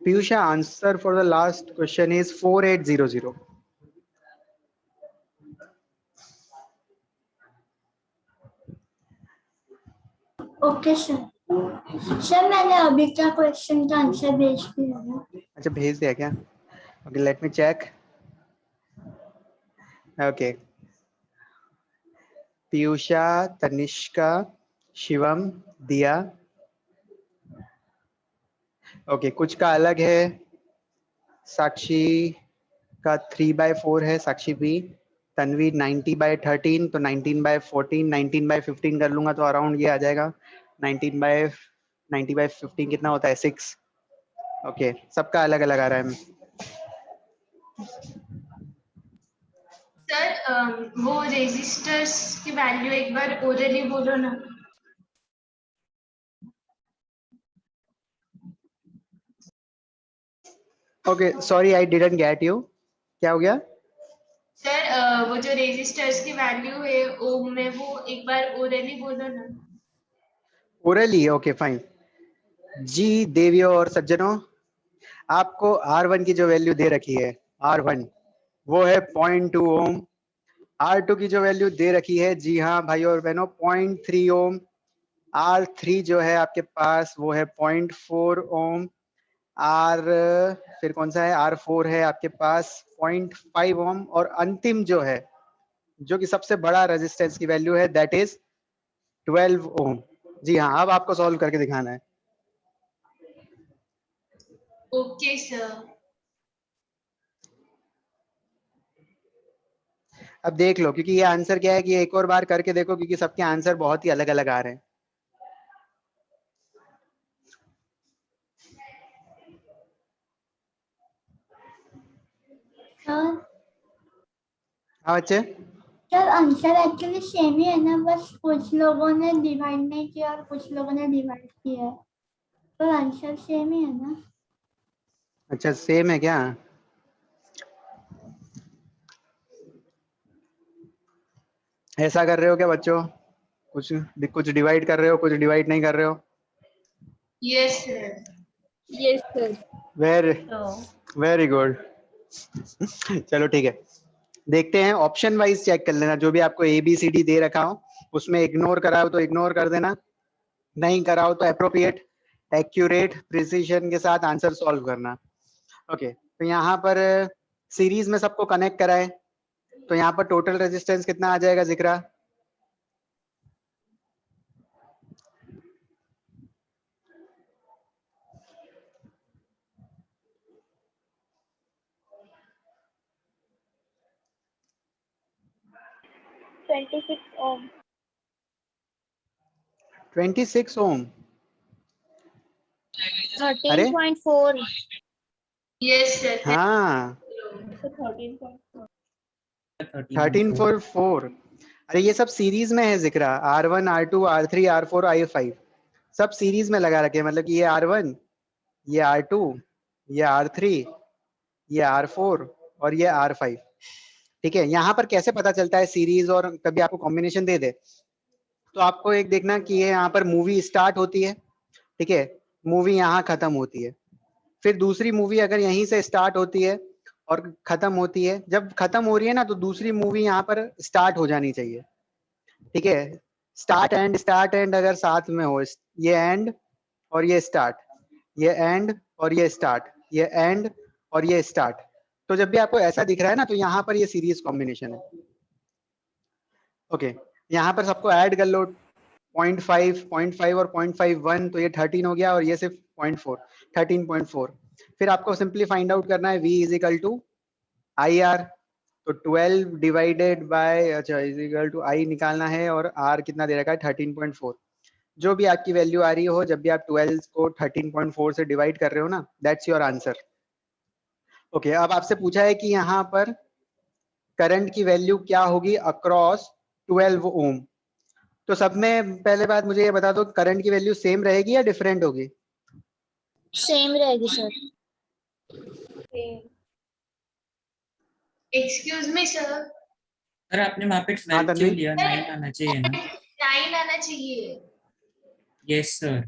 Piyusha, answer for the last question is 4800. Okay sir. Sir मैंने अभी का question का आंसर भेज दिया है। अच्छा, भेज दिया क्या? Okay, let me check. Okay, Piyusha, Tanishka, Shivam, Diya. Okay, कुछ का अलग है। साक्षी का 3/4 है, साक्षी बी। तन्वी 90/13, तो 19/14, 19/15 कर लूंगा तो अराउंड ये आ जाएगा। 90/15 कितना होता है? 6। ओके, सबका अलग अलग आ रहा है। सर वो रेजिस्टर्स की वैल्यू एक बार ओरली बोलो ना। Okay, sorry, I didn't get you. क्या हो गया? सर वो जो रेजिस्टर्स की वैल्यू है ओम में, वो एक बार ओरली बोलो ना। ओरली? Okay, fine. जी देवियों और सज्जनों, आपको R1 की जो वैल्यू दे रखी है, R1 वो है 0.2 ओम। R2 की जो वैल्यू दे रखी है, जी हाँ भाइयों और बहनों, 0.3 ओम। R3 जो है आपके पास वो है 0.4 ओम। फिर कौन सा है? R4 है आपके पास 0.5 ओम। और अंतिम जो है, जो कि सबसे बड़ा रेजिस्टेंस की वैल्यू है, दैट इज 12 ओम। जी हाँ, अब आपको सॉल्व करके दिखाना है। Okay sir. अब देख लो, क्योंकि ये आंसर क्या है कि एक और बार करके देखो, क्योंकि सबके आंसर बहुत ही अलग अलग आ रहे हैं। हाँ बच्चे, सर आंसर एक्चुअली सेम ही है ना, बस कुछ लोगों ने डिवाइड नहीं किया और कुछ लोगों ने डिवाइड किया है, तो आंसर सेम ही है ना। अच्छा सेम है क्या? ऐसा कर रहे हो क्या बच्चों? कुछ कुछ डिवाइड कर रहे हो, कुछ डिवाइड नहीं कर रहे हो? Yes sir. Yes sir. Very very good. चलो ठीक है, देखते हैं। ऑप्शन वाइज चेक कर लेना, जो भी आपको ABCD दे रखा हो उसमें इग्नोर करा हो तो इग्नोर कर देना, नहीं करा हो तो अप्रोप्रिएट, एक्यूरेट, प्रिसीजन के साथ आंसर सॉल्व करना। ओके, तो यहाँ पर सीरीज में सबको कनेक्ट करा है, तो यहाँ पर टोटल रेजिस्टेंस कितना आ जाएगा जिक्रा? ओम। 26 ओम। अरे 13.4। Yes sir. हाँ, 13.4। 13.4। अरे ये सब सीरीज में है जिक्रा, R1 R2 R3 R4 I5 सब सीरीज में लगा रखे हैं। मतलब कि ये R1, ये R2, ये R3, ये R4 और ये R5। ठीक है, यहाँ पर कैसे पता चलता है सीरीज और कभी आपको कॉम्बिनेशन दे दे, तो आपको एक देखना कि ये यहाँ पर मूवी स्टार्ट होती है, ठीक है, मूवी यहाँ खत्म होती है, फिर दूसरी मूवी अगर यहीं से स्टार्ट होती है और खत्म होती है, जब खत्म हो रही है ना तो दूसरी मूवी यहाँ पर स्टार्ट हो जानी चाहिए। ठीक है, स्टार्ट एंड अगर साथ में हो, ये एंड और ये स्टार्ट, ये एंड और ये स्टार्ट, ये एंड और ये स्टार्ट, तो जब भी आपको ऐसा दिख रहा है ना तो यहाँ पर ये सीरीज कॉम्बिनेशन है। ओके, यहाँ पर सबको ऐड कर लो, 0.5 और 0.51, तो ये 13 हो गया और ये सिर्फ 0.4, 13.4। फिर आपको सिंपली फाइंड आउट करना है V is equal to IR, तो 12 डिवाइडेड बाय, अच्छा, इज इक्वल टू I निकालना है और R कितना दे रखा है? 13.4। जो भी आपकी वैल्यू आ रही हो, जब भी आप 12 को 13.4 से डिवाइड कर रहे हो ना, दैट्स योर आंसर। ओके, अब आपसे पूछा है कि यहाँ पर करंट की वैल्यू क्या होगी अक्रॉस 12 ओम। तो सब में पहले बात मुझे ये बता दो, करंट की वैल्यू सेम रहेगी या डिफरेंट होगी? सेम रहेगी sir. Excuse me sir. Sir आपने वहाँ पे हाँ 12 क्यों तन्वी, लिया? 9 आना चाहिए ना। 9 आना चाहिए। Yes sir.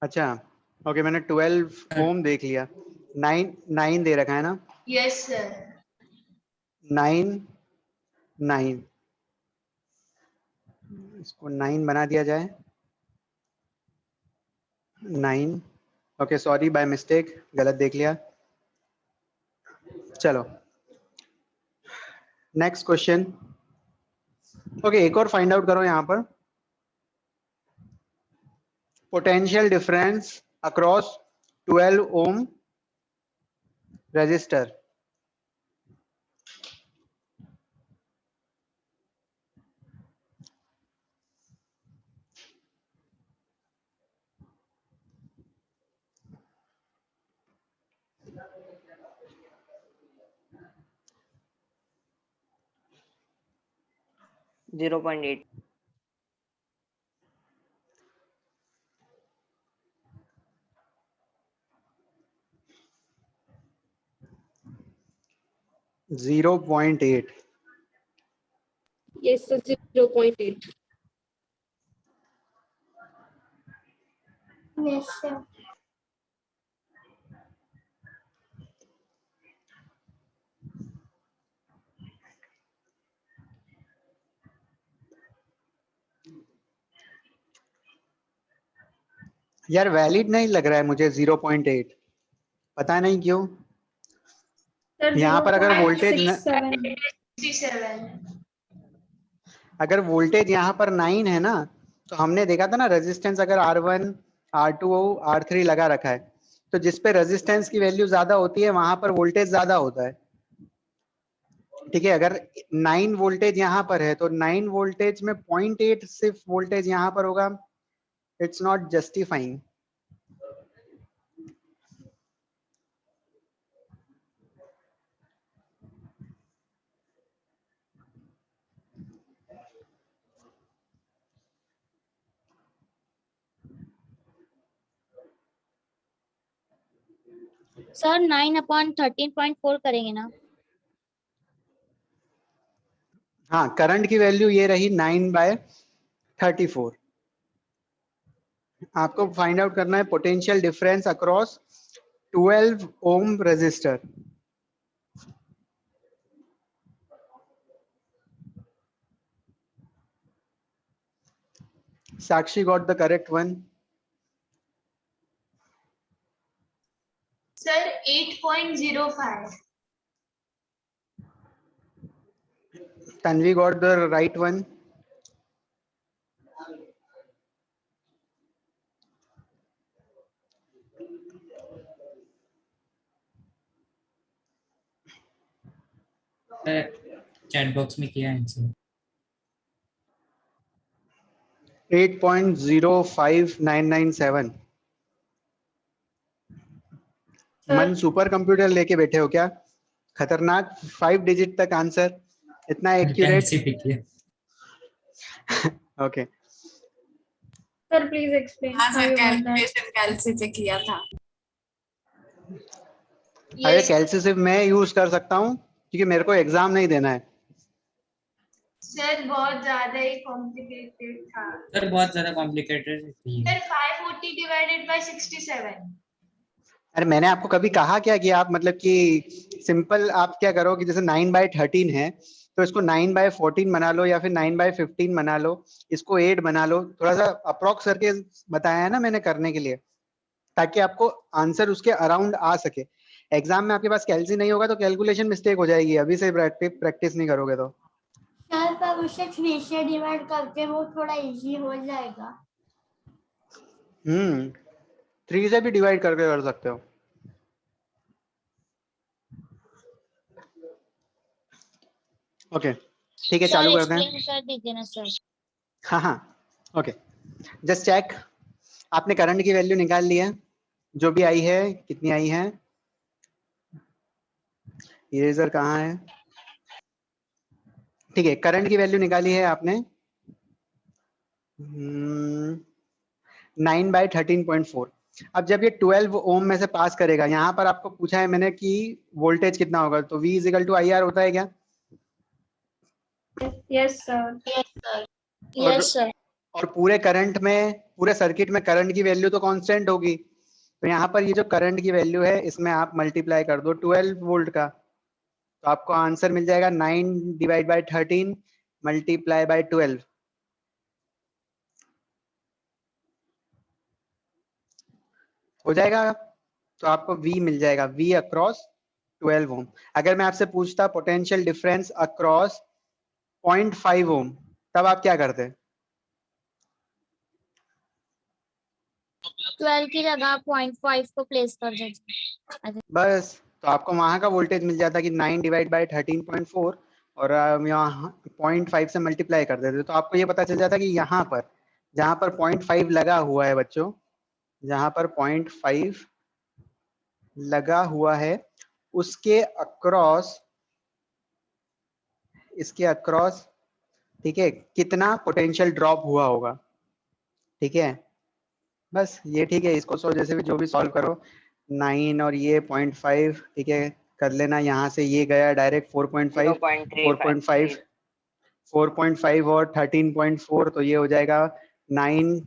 अच्छा ओके मैंने 12 ओम देख लिया। 9 दे रखा है ना, यस सर। 9 9 इसको 9 बना दिया जाए। 9 ओके सॉरी बाय मिस्टेक गलत देख लिया। चलो नेक्स्ट क्वेश्चन। ओके एक और फाइंड आउट करो यहाँ पर, potential difference across 12 ohm resistor. Zero point 8। 0.8 Yes, sir, 0.8. Yes, sir. यार वैलिड नहीं लग रहा है मुझे 0.8, पता नहीं क्यों। Sir, यहाँ पर अगर वोल्टेज 0.67. 67। अगर वोल्टेज यहाँ पर 9 है ना, तो हमने देखा था ना रेजिस्टेंस अगर R1 R2 R3 लगा रखा है, तो जिस पे रेजिस्टेंस की वैल्यू ज्यादा होती है वहां पर वोल्टेज ज्यादा होता है। ठीक है, अगर 9 वोल्टेज यहाँ पर है तो 9 वोल्टेज में 0.8 सिर्फ वोल्टेज यहाँ पर होगा, इट्स नॉट जस्टिफाइंग। सर 9/13.4 करेंगे ना? हाँ करंट की वैल्यू ये रही 9/34। आपको फाइंड आउट करना है potential difference across 12 ohm resistor. Sakshi got the correct one. Sir 8.05। Tanvi got the right one. Chat box में किया आंसर। 8.05997। मन सुपर कंप्यूटर लेके बैठे हो क्या? खतरनाक 5 डिजिट तक आंसर, इतना accurate. Okay Sir, please explain हाँ how sir, you got that. Calculation calci से किया था। अरे यस कैलसी सिर्फ मैं यूज कर सकता हूँ क्योंकि मेरे को एग्जाम नहीं देना है। सर बहुत ज्यादा ही कॉम्प्लिकेटेड था। सर बहुत ज्यादा कॉम्प्लिकेटेड थी। Sir 540 divided by 67। अरे मैंने आपको कभी कहा क्या कि आप मतलब कि सिंपल आप क्या करो कि जैसे 9/13 है तो इसको 9/14 बना लो या फिर 9/15 बना लो, इसको 8 बना लो, थोड़ा सा अप्रोक्स करके बताया है ना मैंने करने के लिए, ताकि आपको आंसर उसके अराउंड आ सके। एग्जाम में आपके पास कैलसी नहीं होगा तो कैलकुलेशन मिस्टेक हो जाएगी, अभी से प्रैक्टिस नहीं करोगे तो। सर पर उसे 3 से डिवाइड करके वो थोड़ा इजी हो जाएगा। 3 से भी डिवाइड करके कर सकते हो। ओके ठीक है, चालू करते हैं। एक्सप्लेन कर दीजिए ना सर। हाँ हाँ ओके, जस्ट चेक। आपने करंट की वैल्यू निकाल ली है, जो भी आई है, कितनी आई है, इरेजर कहाँ है? ठीक है, करंट की वैल्यू निकाली है आपने 9/13.4। अब जब ये 12 ओम में से पास करेगा, यहाँ पर आपको पूछा है मैंने कि वोल्टेज कितना होगा, तो V = IR होता है क्या? Yes, sir. Yes sir. और पूरे करंट में, पूरे सर्किट में करंट की वैल्यू तो कांस्टेंट होगी, तो यहाँ पर ये जो करंट की वैल्यू है इसमें आप मल्टीप्लाई कर दो 12 वोल्ट का, तो आपको आंसर मिल जाएगा 9 डिवाइड बाय 13 मल्टीप्लाई बाय 12। हो जाएगा, तो आपको V मिल जाएगा, V अक्रॉस 12 ओम। अगर मैं आपसे पूछता पोटेंशियल डिफरेंस अक्रॉस 0.5 ओम, तब आप क्या करते? 12 की जगह 0.5 को प्लेस कर देते। बस, तो आपको वहां का वोल्टेज मिल जाता कि 9 डिवाइड बाय 13.4 और यहाँ 0.5 से मल्टीप्लाई कर देते, तो आपको ये पता चल जाता कि यहाँ पर जहाँ पर 0.5 लगा हुआ है बच्चों, जहाँ पर 0.5 लगा हुआ है उसके अक्रॉस, इसके अक्रॉस, ठीक है, कितना पोटेंशियल ड्रॉप हुआ होगा। ठीक है, बस ये ठीक है। इसको सो जैसे भी जो भी सॉल्व करो, 9 और ये 0.5, ठीक है, कर लेना। यहाँ से ये गया डायरेक्ट 4.5, 4.5, 4.5 और 13.4, तो ये हो जाएगा 9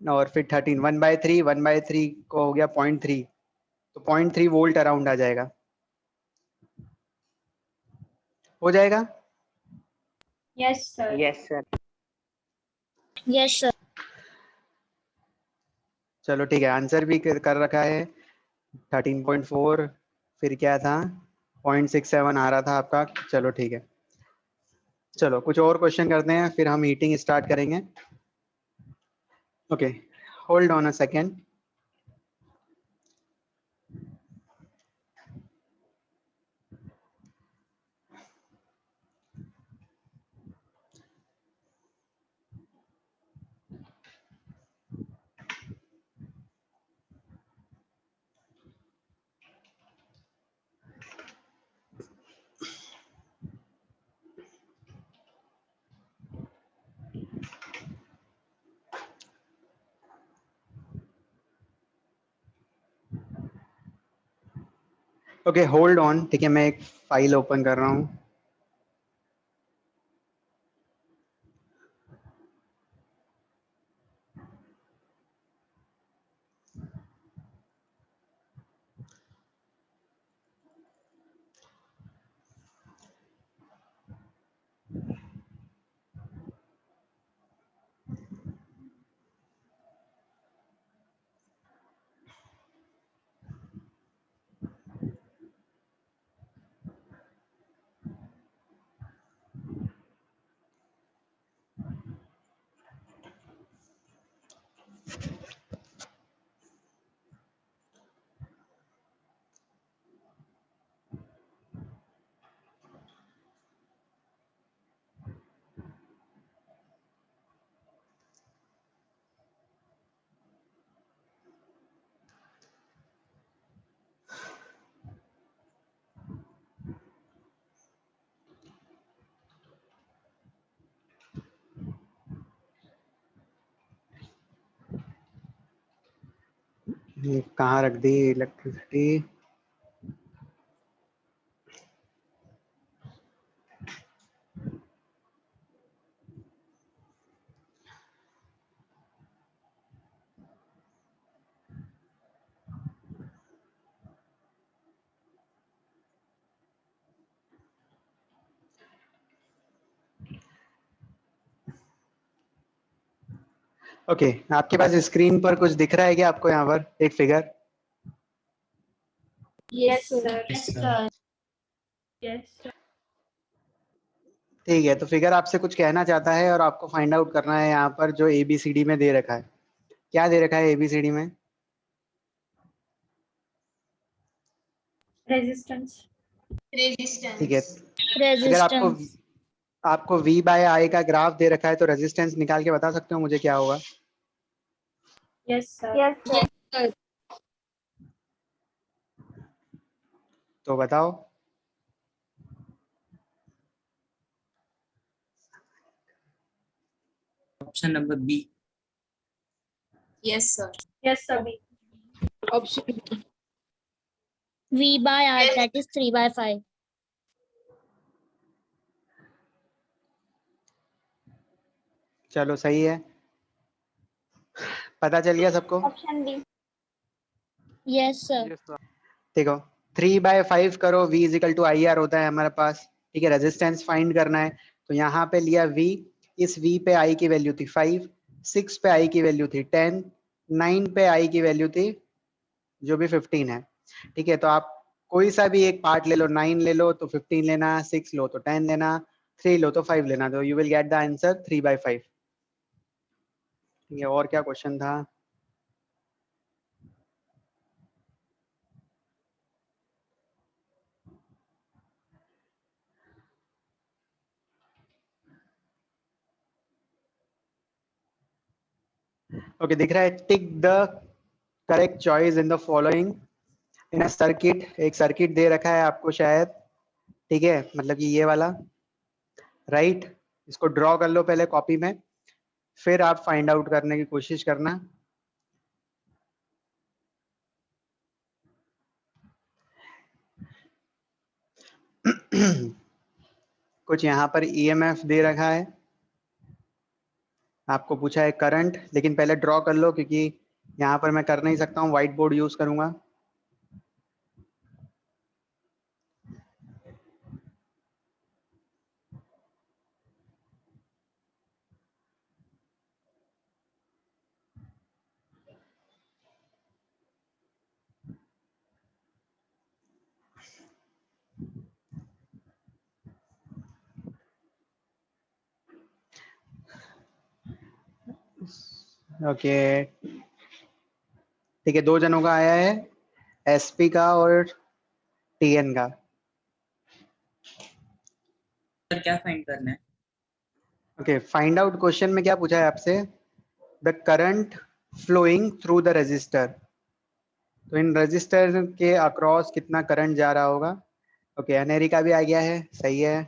और फिर 13, 1/3, 1/3 को हो गया 0.3, तो 0.3 वोल्ट अराउंड आ जाएगा। हो जाएगा? Yes, sir. Yes sir. Yes sir. चलो ठीक है, आंसर भी कर रखा है 13.4, फिर क्या था 0.67 आ रहा था आपका। चलो ठीक है, चलो कुछ और क्वेश्चन करते हैं फिर हम मीटिंग स्टार्ट करेंगे। Okay, hold on a second. Okay, hold on, ठीक है, मैं एक फाइल ओपन कर रहा हूँ। ये कहाँ रख दी इलेक्ट्रिसिटी? ओके, आपके पास स्क्रीन पर कुछ दिख रहा है क्या आपको? यहाँ पर एक figure. Yes, sir. Yes sir. Yes, sir. ठीक है, तो फिगर आपसे कुछ कहना चाहता है और आपको फाइंड आउट करना है यहाँ पर जो ABCD में दे रखा है। क्या दे रखा है ABCD में? Resistance. ठीक है, रेजिस्टेंस। अगर आपको रेजिस्टेंस। V/I का ग्राफ दे रखा है तो रेजिस्टेंस निकाल के बता सकते हो मुझे क्या होगा? Yes, sir. Yes sir. तो बताओ। Option number B. Yes sir. Yes, sir. Option B. V/R, Yes. that is 3/5. चलो सही है, पता चल गया सबको। Option B. Yes, sir. देखो 3/5 करो, V is equal to I R होता है हमारे पास, ठीक है। रेजिस्टेंस फाइंड करना है, तो यहाँ पे लिया V, इस V पे I की वैल्यू थी 5, 6 पे I की वैल्यू थी 10, 9 पे I की वैल्यू थी जो भी 15 है, ठीक है। तो आप कोई सा भी एक पार्ट ले लो, 9 ले लो तो 15 लेना, 6 लो तो 10 लेना, 3 लो तो 5 लेना, तो you will get the answer 3/5, ठीक है। और क्या क्वेश्चन था? ओके, दिख रहा है, tick the correct choice in the following in a circuit. एक सर्किट दे रखा है आपको शायद, ठीक है, मतलब कि ये वाला, राइट। इसको ड्रॉ कर लो पहले कॉपी में, फिर आप फाइंड आउट करने की कोशिश करना। कुछ यहाँ पर ईएमएफ दे रखा है, आपको पूछा है करंट, लेकिन पहले ड्रॉ कर लो क्योंकि यहाँ पर मैं कर नहीं सकता हूँ, व्हाइट बोर्ड यूज करूंगा। ओके, ठीक है, 2 जनों का आया है, एसपी का और टीएन का। सर क्या फाइंड करना है? ओके, फाइंड आउट क्वेश्चन में क्या पूछा है आपसे? The current flowing through the resistor, तो इन रजिस्टर के अक्रॉस कितना करंट जा रहा होगा। ओके, अनेरी का भी आ गया है, सही है।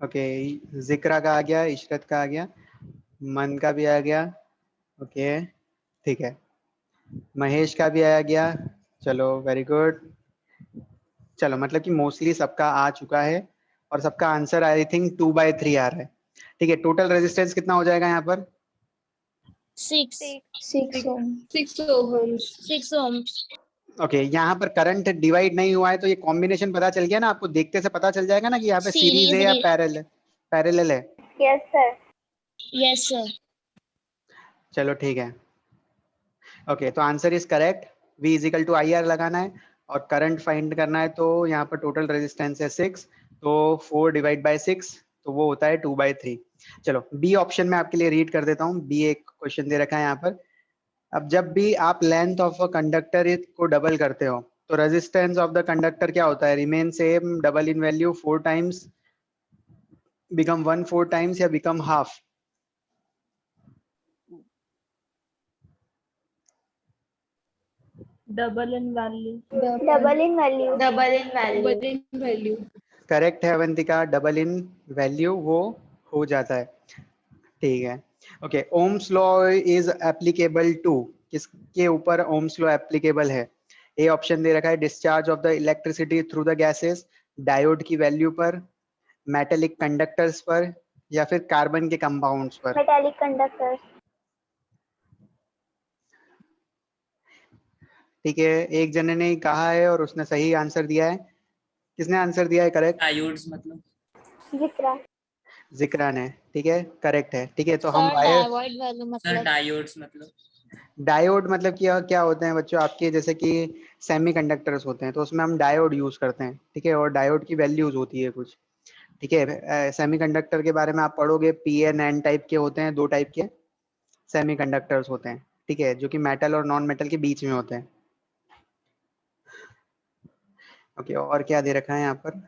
ओके, जिक्रा का आ गया, इशरत का आ गया, मन का भी आ गया, ओके, ठीक है, महेश का भी आ गया, चलो वेरी गुड। चलो, मतलब कि मोस्टली सबका आ चुका है और सबका आंसर आई थिंक 2/3 आ रहा है, ठीक है। टोटल रेजिस्टेंस कितना हो जाएगा यहाँ पर? 6. 6 ohm. 6 ohms. 6 ohms. ओके, यहाँ पर करंट डिवाइड नहीं हुआ है, तो ये कॉम्बिनेशन पता चल गया ना आपको, देखते से पता चल जाएगा ना कि यहाँ पे सीरीज है या Series. पैरेलल है। Yes, sir. Yes, sir. चलो ठीक है, ओके, तो answer is correct. V is equal to I R लगाना है और करंट फाइंड करना है, तो यहाँ पर टोटल रेजिस्टेंस है 6, तो 4 डिवाइड बाय 6, तो वो होता है 2/3। चलो, बी ऑप्शन में आपके लिए रीड कर देता हूँ। बी एक क्वेश्चन दे रखा है यहाँ पर, अब जब भी आप लेंथ ऑफ अ कंडक्टर को डबल करते हो, तो रेजिस्टेंस ऑफ द कंडक्टर क्या होता है? Remain same, double in value, 4 times, become 1/4 times, या become half? Double in value. Double in value. Double in value. Double in value. Correct है Avantika, double in value वो हो जाता है, ठीक है। Okay, Ohm's law is applicable to, किसके ऊपर ओम्स लॉ एप्लीकेबल है? ए ऑप्शन दे रखा है, discharge of the electricity through the gases, diode की वैल्यू पर, मेटेलिक कंडक्टर्स पर, या फिर कार्बन के कंपाउंड्स पर। Metallic conductors. ठीक है, एक जने ने कहा है और उसने सही आंसर दिया है। किसने आंसर दिया है करेक्ट? डायोड्स मतलब? Zikra. जिक्रा ने, ठीक है, करेक्ट है, ठीक है। तो हम Sir, wire, diode value sir मतलब. डायोड्स मतलब? डायोड मतलब क्या क्या होते हैं बच्चों आपके, जैसे कि सेमीकंडक्टर्स होते हैं, तो उसमें हम डायोड यूज करते हैं, ठीक है, और डायोड की वैल्यूज होती है कुछ, ठीक है। सेमीकंडक्टर के बारे में आप पढ़ोगे, पी एन एन टाइप के होते हैं, 2 टाइप के सेमीकंडक्टर्स होते हैं, ठीक है, जो कि मेटल और नॉन मेटल के बीच में होते हैं। ओके, और क्या दे रखा है यहाँ पर?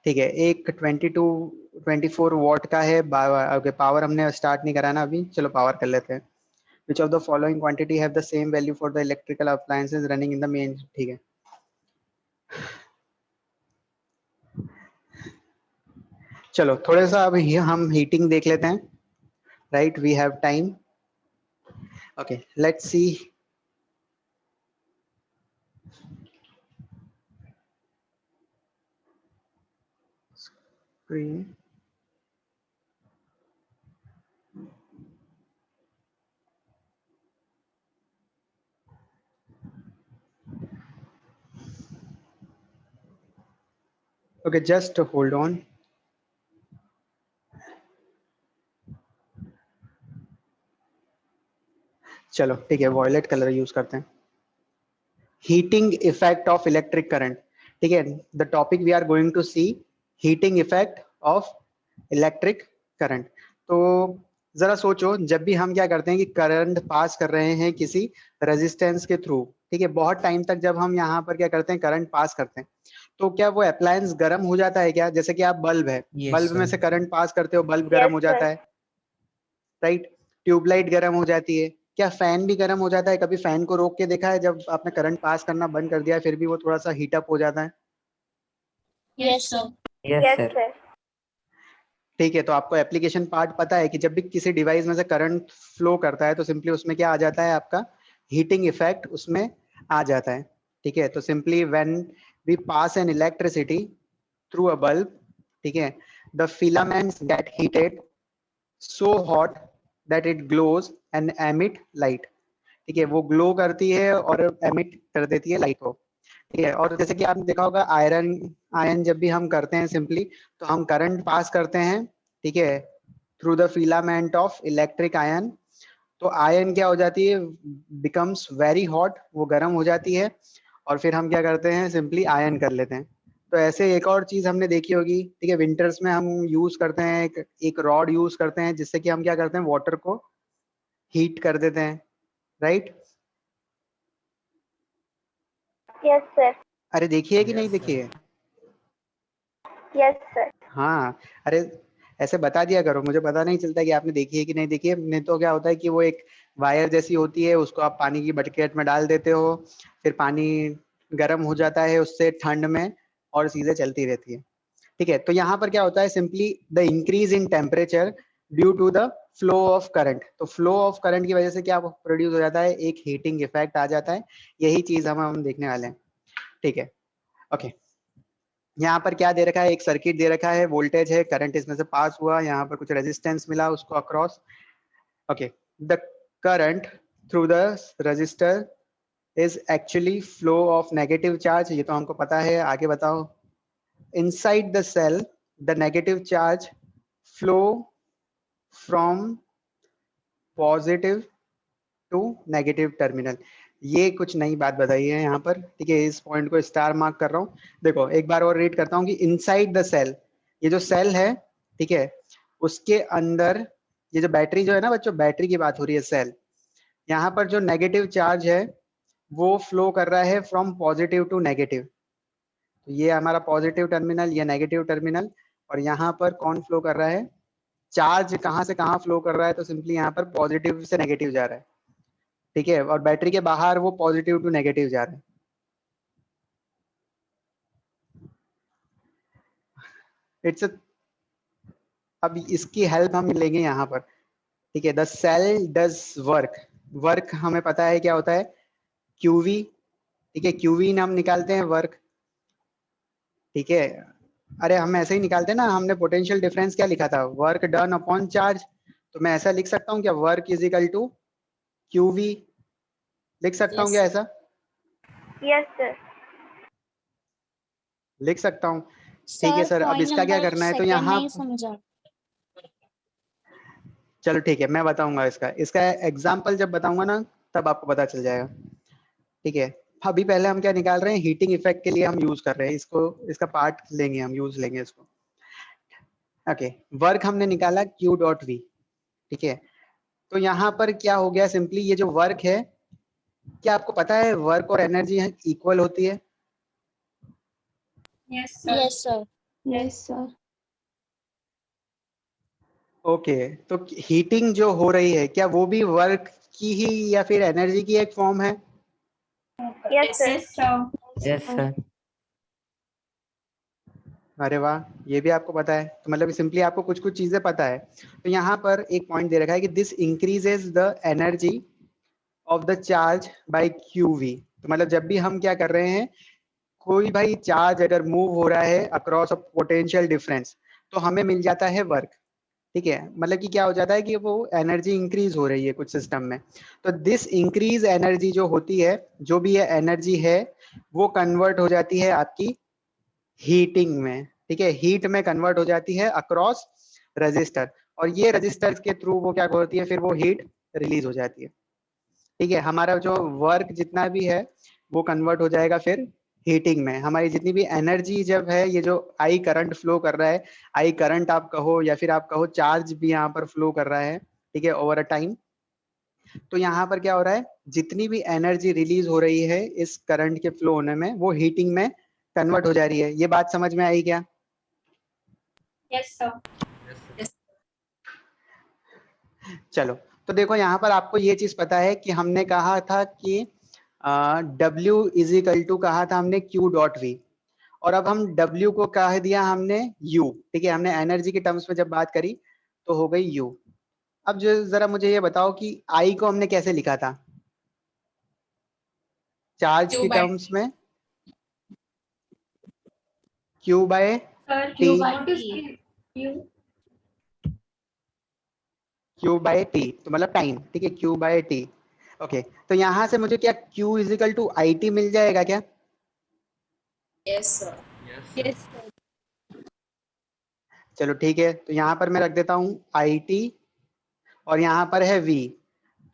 ठीक है, एक 24 वॉट का है, ओके, पावर हमने स्टार्ट नहीं करा ना अभी, चलो पावर कर लेते हैं। Which of the following quantity have the same value for the electrical appliances running in the main? ठीक है, चलो थोड़ा सा अब हम हीटिंग देख लेते हैं, right, we have time. Okay, let's see. screen. Okay, just hold on. चलो ठीक है, वॉयलेट कलर यूज करते हैं. Heating effect of electric current. ठीक है, the topic we are going to see heating effect of electric current. तो जरा सोचो, जब भी हम क्या करते हैं कि करंट पास कर रहे हैं किसी रेजिस्टेंस के थ्रू, ठीक है, बहुत टाइम तक जब हम यहाँ पर क्या करते हैं, करंट पास करते हैं, तो क्या वो अप्लायंस गर्म हो जाता है क्या? जैसे कि आप बल्ब है, Yes, बल्ब में sir. से करंट पास करते हो, बल्ब गर्म हो जाता है, राइट? ट्यूबलाइट गर्म हो जाती है. क्या फैन भी गर्म हो जाता है? कभी फैन को रोक के देखा है जब आपने करंट पास करना बंद कर दिया फिर भी वो थोड़ा सा हीटअप हो जाता है? Yes, sir. Yes, sir. ठीक है, तो आपको एप्लीकेशन पार्ट पता है कि जब भी किसी डिवाइस में से करंट फ्लो करता है तो सिंपली उसमें क्या आ जाता है, आपका हीटिंग इफेक्ट उसमें आ जाता है. ठीक है, तो simply when we pass an electricity through a bulb, ठीक है, the filaments get heated so hot that it glows and emit light. ठीक है, वो ग्लो करती है और एमिट कर देती है लाइट को. ठीक है, और जैसे कि आपने देखा होगा आयन जब भी हम करते हैं सिंपली, तो हम करंट पास करते हैं, ठीक है, through the filament of electric ion. तो आयन क्या हो जाती है, बिकम्स वेरी हॉट, वो गर्म हो जाती है, और फिर हम क्या करते हैं, सिंपली आयन कर लेते हैं. तो ऐसे एक और चीज हमने देखी होगी, ठीक है, विंटर्स में हम यूज करते हैं एक रॉड यूज करते हैं जिससे कि हम क्या करते हैं, वाटर को हीट कर देते हैं, राइट? Yes, sir. अरे देखिए कि Yes, नहीं sir. देखिए? Yes, sir. हाँ, अरे ऐसे बता दिया करो, मुझे पता नहीं चलता कि आपने देखी है कि नहीं देखी है. नहीं तो क्या होता है कि वो एक वायर जैसी होती है, उसको आप पानी की बकेट में डाल देते हो, फिर पानी गर्म हो जाता है उससे ठंड में, और चीजें चलती रहती है. ठीक है, तो यहाँ पर क्या होता है, simply the increase in temperature due to the flow of current. तो फ्लो ऑफ करंट की वजह से क्या प्रोड्यूस हो जाता है, एक हीटिंग इफेक्ट आ जाता है. यही चीज हम देखने वाले हैं. ठीक है, ओके. यहाँ पर क्या दे रखा है, एक सर्किट दे रखा है, वोल्टेज है, करंट इसमें से पास हुआ, यहाँ पर कुछ रेजिस्टेंस मिला उसको across. Okay, the current through the resistor is actually flow of negative charge. ये तो हमको पता है, आगे बताओ. Inside the cell the negative charge flow from positive to negative terminal. ये कुछ नई बात बताई है यहाँ पर. ठीक है, इस पॉइंट को स्टार मार्क कर रहा हूँ. देखो एक बार और रीड करता हूँ कि इनसाइड द सेल, ये जो सेल है, ठीक है, उसके अंदर ये जो बैटरी जो है ना बच्चों, बैटरी की बात हो रही है, सेल, यहाँ पर जो नेगेटिव चार्ज है वो फ्लो कर रहा है फ्रॉम पॉजिटिव टू नेगेटिव. तो ये हमारा पॉजिटिव टर्मिनल, ये नेगेटिव टर्मिनल, और यहाँ पर कौन फ्लो कर रहा है, चार्ज कहाँ से कहाँ फ्लो कर रहा है, तो सिंपली यहाँ पर पॉजिटिव से नेगेटिव जा रहा है. ठीक है, और बैटरी के बाहर वो पॉजिटिव टू नेगेटिव जा रहा है. इट्स अब इसकी हेल्प हम लेंगे यहाँ पर. ठीक है, the cell does work. Work हमें पता है क्या होता है, क्यूवी. ठीक है, क्यूवी हम निकालते हैं वर्क. ठीक है, अरे हम ऐसे ही निकालते हैं ना, हमने पोटेंशियल डिफरेंस क्या लिखा था, वर्क डन अपॉन चार्ज. तो मैं ऐसा लिख सकता हूँ क्या, work is equal to QV, लिख सकता हूँ Yes, क्या sir. ऐसा? Yes, sir. लिख सकता हूँ. ठीक है Sir, सर, अब point इसका क्या number करना है, तो second यहाँ नहीं समझा. चलो ठीक है, मैं बताऊंगा इसका एग्जाम्पल जब बताऊंगा ना तब आपको पता चल जाएगा. ठीक है, अभी पहले हम क्या निकाल रहे हैं, हीटिंग इफेक्ट के लिए हम यूज कर रहे हैं इसको, इसका पार्ट लेंगे हम, यूज लेंगे इसको. ओके, वर्क हमने निकाला Q डॉट V. ठीक है, तो यहाँ पर क्या हो गया, सिंपली ये जो वर्क है, क्या आपको पता है वर्क और एनर्जी इक्वल होती है? Yes, sir. Yes, sir. Yes, sir. Okay, तो हीटिंग जो हो रही है क्या वो भी वर्क की ही या फिर एनर्जी की एक फॉर्म है? Yes, sir. Yes, sir. Yes, sir. अरे वाह, ये भी आपको पता है. तो मतलब सिंपली आपको कुछ कुछ चीजें पता है. तो यहाँ पर एक पॉइंट दे रखा है कि this increases the energy of the charge by qv. तो मतलब जब भी हम क्या कर रहे हैं, कोई भाई चार्ज अगर मूव हो रहा है अक्रॉस अ पोटेंशियल डिफरेंस, तो हमें मिल जाता है वर्क। ठीक है, मतलब कि क्या हो जाता है कि वो एनर्जी इंक्रीज हो रही है कुछ सिस्टम में, तो दिस इंक्रीज एनर्जी जो होती है, जो भी ये एनर्जी है, वो कन्वर्ट हो जाती है आपकी हीटिंग में। ठीक है, हीट में कन्वर्ट हो जाती है अक्रॉस रजिस्टर, और ये रजिस्टर के थ्रू वो क्या होती है, फिर वो हीट रिलीज हो जाती है। ठीक है, हमारा जो वर्क जितना भी है वो कन्वर्ट हो जाएगा फिर हीटिंग में। हमारी जितनी भी एनर्जी जब है, ये जो आई करंट फ्लो कर रहा है, आई करंट आप कहो या फिर आप कहो चार्ज भी यहाँ पर फ्लो कर रहा है, ठीक है, ओवर अ टाइम, तो यहाँ पर क्या हो रहा है, जितनी भी एनर्जी रिलीज हो रही है इस करंट के फ्लो होने में, वो हीटिंग में कन्वर्ट हो जा रही है। ये बात समझ में आई क्या? Yes sir. चलो, तो देखो यहाँ पर आपको ये चीज पता है कि हमने कहा था कि W इज इक्वल टू कहा था हमने Q डॉट V, और अब हम W को कह दिया हमने U। ठीक है, हमने एनर्जी के टर्म्स में जब बात करी तो हो गई U। अब जो जरा मुझे ये बताओ कि I को हमने कैसे लिखा था चार्ज Q की by टर्म्स में? Q by sir T, what is Q? Q by T, तो मतलब टाइम। ठीक है, Q बाय T। ओके, तो यहाँ से मुझे क्या Q is equal to IT मिल जाएगा क्या? yes sir. Yes sir. चलो ठीक है, तो यहाँ पर मैं रख देता हूँ IT, और यहाँ पर है V।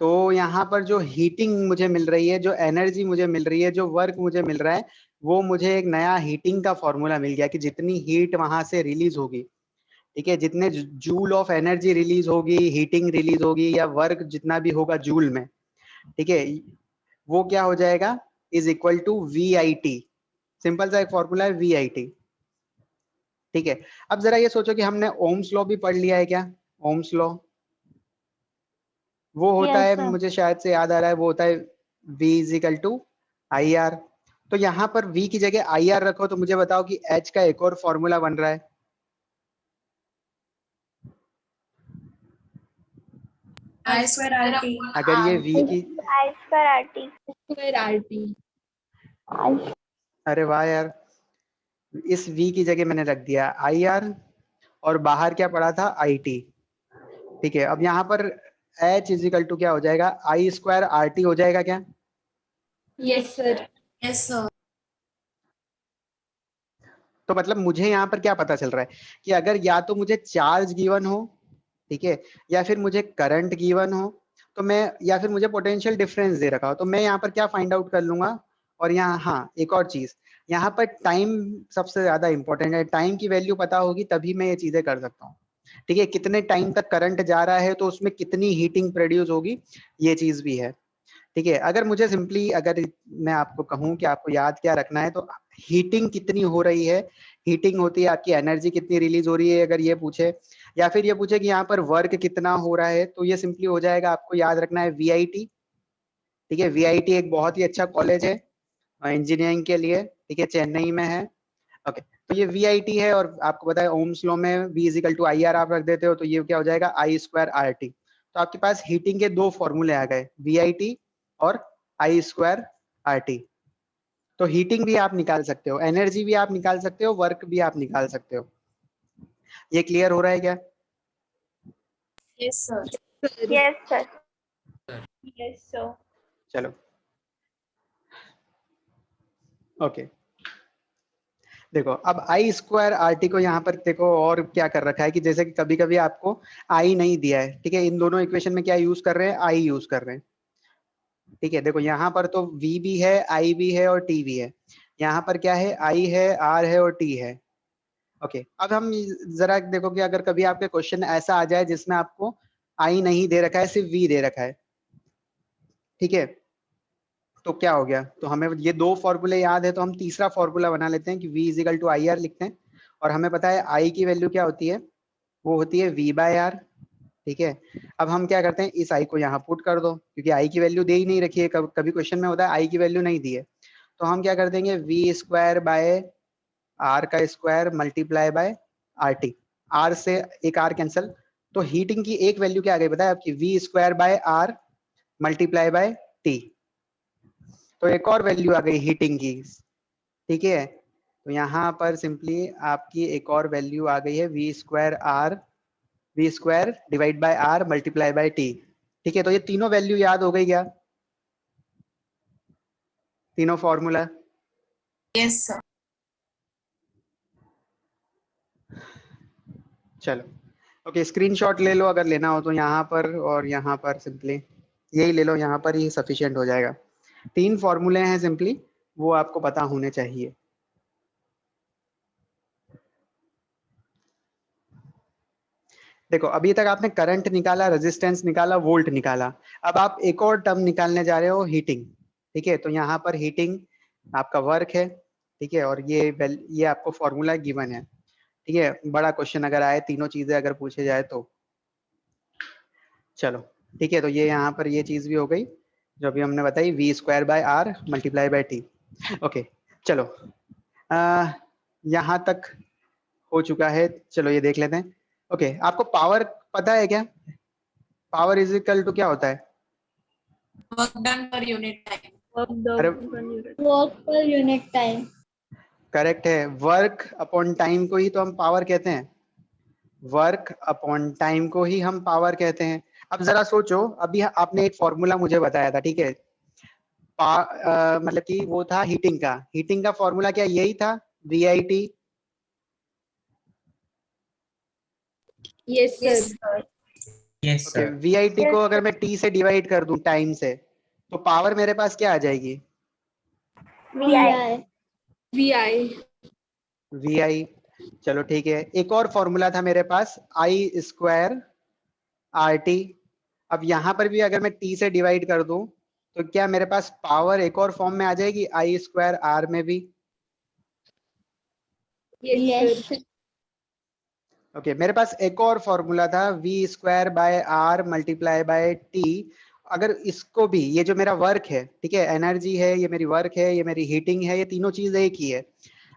तो यहाँ पर जो हीटिंग मुझे मिल रही है, जो एनर्जी मुझे मिल रही है, जो वर्क मुझे मिल रहा है, वो मुझे एक नया हीटिंग का फॉर्मूला मिल गया कि जितनी हीट वहां से रिलीज होगी, ठीक है, जितने जूल ऑफ एनर्जी रिलीज होगी, हीटिंग रिलीज होगी, या वर्क जितना भी होगा जूल में, ठीक है, वो क्या हो जाएगा, is equal to VIT। Simple सा एक फॉर्मूला है VIT। ठीक है, अब जरा ये सोचो कि हमने ओम्स लॉ भी पढ़ लिया है क्या? ओम्स लॉ वो होता Yes, है, sir. मुझे शायद से याद आ रहा है, वो होता है V is equal to IR। तो यहाँ पर V की जगह IR रखो, तो मुझे बताओ कि H का एक और फॉर्मूला बन रहा है। I square RT। अगर ये V की, I square RT. Square RT. अरे वाह यार, इस V की जगह मैंने रख दिया IR, और बाहर क्या पड़ा था IT। ठीक है, अब यहाँ पर H इज इक्वल टू क्या हो जाएगा, I स्क्वायर RT हो जाएगा क्या? Yes sir. yes sir. तो मतलब मुझे यहाँ पर क्या पता चल रहा है कि अगर या तो मुझे चार्ज गिवन हो, ठीक है, या फिर मुझे करंट गिवन हो, तो मैं, या फिर मुझे पोटेंशियल डिफरेंस दे रखा हो, तो मैं यहाँ पर क्या फाइंड आउट कर लूंगा। और यहाँ हाँ, एक और चीज, यहाँ पर टाइम सबसे ज्यादा इंपॉर्टेंट है। टाइम की वैल्यू पता होगी तभी मैं ये चीजें कर सकता हूँ। ठीक है, कितने टाइम तक करंट जा रहा है तो उसमें कितनी हीटिंग प्रोड्यूस होगी, ये चीज भी है। ठीक है, अगर मुझे सिंपली, अगर मैं आपको कहूँ कि आपको याद क्या रखना है, तो हीटिंग कितनी हो रही है, हीटिंग होती है आपकी एनर्जी कितनी रिलीज हो रही है, अगर ये पूछे, या फिर ये पूछे कि यहाँ पर वर्क कितना हो रहा है, तो ये सिंपली हो जाएगा, आपको याद रखना है VIT। ठीक है, VIT एक बहुत ही अच्छा कॉलेज है इंजीनियरिंग के लिए, ठीक है, चेन्नई में है। ओके, तो ये VIT है, और आपको पता है ओम्स लॉ में V is equal to IR आप रख देते हो, तो ये क्या हो जाएगा, I स्क्वायर RT। तो आपके पास हीटिंग के दो फॉर्मूले आ गए, VIT और I स्क्वायर RT। तो हीटिंग भी आप निकाल सकते हो, एनर्जी भी आप निकाल सकते हो, वर्क भी आप निकाल सकते हो। ये क्लियर हो रहा है क्या? yes sir. Yes, sir. Yes sir. चलो ओके, देखो अब I स्क्वायर RT को यहाँ पर देखो और क्या कर रखा है कि जैसे कि कभी कभी आपको I नहीं दिया है, ठीक है, इन दोनों इक्वेशन में क्या यूज कर रहे हैं, I यूज कर रहे हैं। ठीक है, देखो यहाँ पर तो V भी है, I भी है और T भी है। यहाँ पर क्या है, I है, R है और T है। ओके, अब हम जरा देखो कि अगर कभी आपके क्वेश्चन ऐसा आ जाए जिसमें आपको I नहीं दे रखा है, सिर्फ V दे रखा है, ठीक है, तो क्या हो गया, तो हमें ये दो फॉर्मूले याद है, तो हम तीसरा फॉर्मूला बना लेते हैं कि V is equal to IR लिखते हैं, और हमें पता है I की वैल्यू क्या होती है, वो होती है V बाय R। ठीक है, अब हम क्या करते हैं, इस I को यहाँ पुट कर दो, क्योंकि I की वैल्यू दे ही नहीं रखी है, कभी क्वेश्चन में होता है I की वैल्यू नहीं दी है, तो हम क्या कर देंगे, V स्क्वायर बाय R का square multiply by RT। R से एक R कैंसल, तो हीटिंग की एक वैल्यू क्या आ गई बताए आपकी, V square by R multiply by T। तो एक और वैल्यू आ गई हीटिंग की, ठीक है, तो यहाँ पर सिंपली आपकी एक और वैल्यू आ गई है V square divide by R multiply by T. ठीक है, तो ये तीनों वैल्यू याद हो गई क्या? तीनों फॉर्मूला? Yes, sir. चलो ओके, स्क्रीनशॉट ले लो अगर लेना हो तो, यहाँ पर और यहाँ पर सिंपली यही ले लो, यहाँ पर ही सफिशिएंट हो जाएगा। 3 फॉर्मूले हैं सिंपली, वो आपको पता होने चाहिए। देखो अभी तक आपने करंट निकाला, रेजिस्टेंस निकाला, वोल्ट निकाला। अब आप एक और टर्म निकालने जा रहे हो, हीटिंग। ठीक है, तो यहाँ पर हीटिंग आपका वर्क है। ठीक है, और ये आपको फॉर्मूला गिवन है। ठीक है, बड़ा क्वेश्चन अगर आए, तीनों चीजें अगर पूछे जाए तो। चलो ठीक है, तो ये यहाँ पर ये चीज भी हो गई जो अभी हमने बताई, V square by R multiply by T. Okay चलो, यहाँ तक हो चुका है। चलो ये देख लेते हैं। ओके, आपको पावर पता है क्या? पावर इज इक्वल टू क्या होता है? Work done per unit time. अरे work per unit time. Correct है, वर्क अपॉन टाइम को ही तो हम पावर कहते हैं। वर्क अपॉन टाइम को ही हम पावर कहते हैं। अब जरा सोचो, अभी आपने एक फॉर्मूला मुझे बताया था, ठीक है, मतलब कि वो था हीटिंग का। हीटिंग का फॉर्मूला क्या यही था? VIT। Yes, sir. Yes, sir. Yes, okay, sir. VIT को अगर मैं T से डिवाइड कर दूं, टाइम से, तो पावर मेरे पास क्या आ जाएगी? VI. VI. चलो ठीक है, एक और फॉर्मूला था मेरे पास, I स्क्वायर RT। अब यहाँ पर भी अगर मैं T से डिवाइड कर दूं, तो क्या मेरे पास पावर एक और फॉर्म में आ जाएगी, I स्क्वायर R में भी? Yes, sir. ओके, मेरे पास एक और फॉर्मूला था, V square by R multiply by T। अगर इसको भी, ये जो मेरा वर्क है, ठीक है, एनर्जी है, ये मेरी वर्क है, ये मेरी हीटिंग है, ये तीनों चीज एक ही है।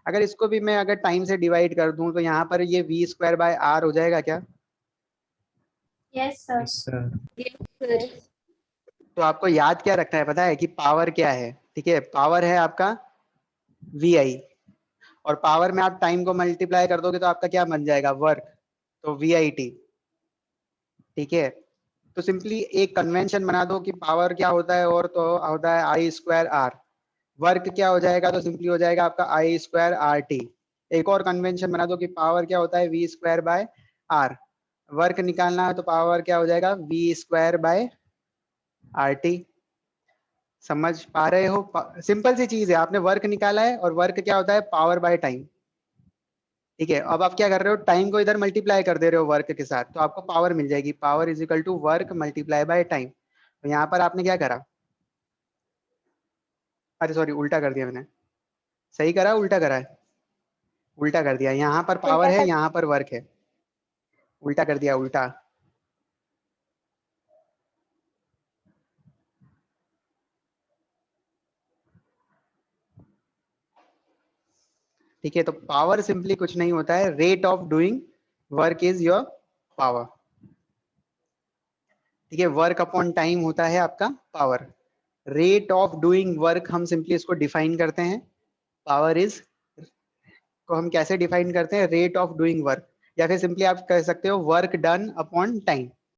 अगर इसको भी मैं अगर टाइम से डिवाइड कर दूं, तो यहाँ पर ये V स्क्वायर बाय R हो जाएगा क्या? Yes, sir. Yes, sir. Sir. तो आपको याद क्या रखना है पता है कि पावर क्या है? ठीक है, पावर है आपका VI, और पावर में आप टाइम को मल्टीप्लाई कर दोगे तो आपका क्या बन जाएगा? वर्क, तो VIT। ठीक है, तो सिंपली एक कन्वेंशन बना दो कि पावर क्या होता है, और तो होता है I स्क्वायर R। वर्क क्या हो जाएगा? तो सिंपली हो जाएगा आपका I स्क्वायर RT। एक और कन्वेंशन बना दो कि पावर क्या होता है? V square by R। Work निकालना है तो पावर क्या हो जाएगा? V square by RT। समझ पा रहे हो? सिंपल सी चीज है, आपने वर्क निकाला है, और वर्क क्या होता है? Power by time. ठीक है, अब आप क्या कर रहे हो? टाइम को इधर मल्टीप्लाई कर दे रहे हो वर्क के साथ, तो आपको पावर मिल जाएगी। Power is equal to work multiply by time. तो यहाँ पर आपने क्या करा? अरे सॉरी, उल्टा कर दिया मैंने। सही करा, उल्टा करा है? उल्टा कर दिया। यहाँ पर पावर है, यहाँ पर वर्क है। उल्टा कर दिया, उल्टा। ठीक है, तो पावर सिंपली कुछ नहीं होता है, rate of doing work is your power. ठीक है, वर्क अपॉन टाइम होता है आपका power. Rate of doing work हम सिंपली इसको डिफाइन करते हैं। पावर इज को हम कैसे डिफाइन करते हैं? रेट ऑफ डूइंग वर्क, या फिर सिंपली आप कह सकते हो वर्क डन अपॉन टाइम।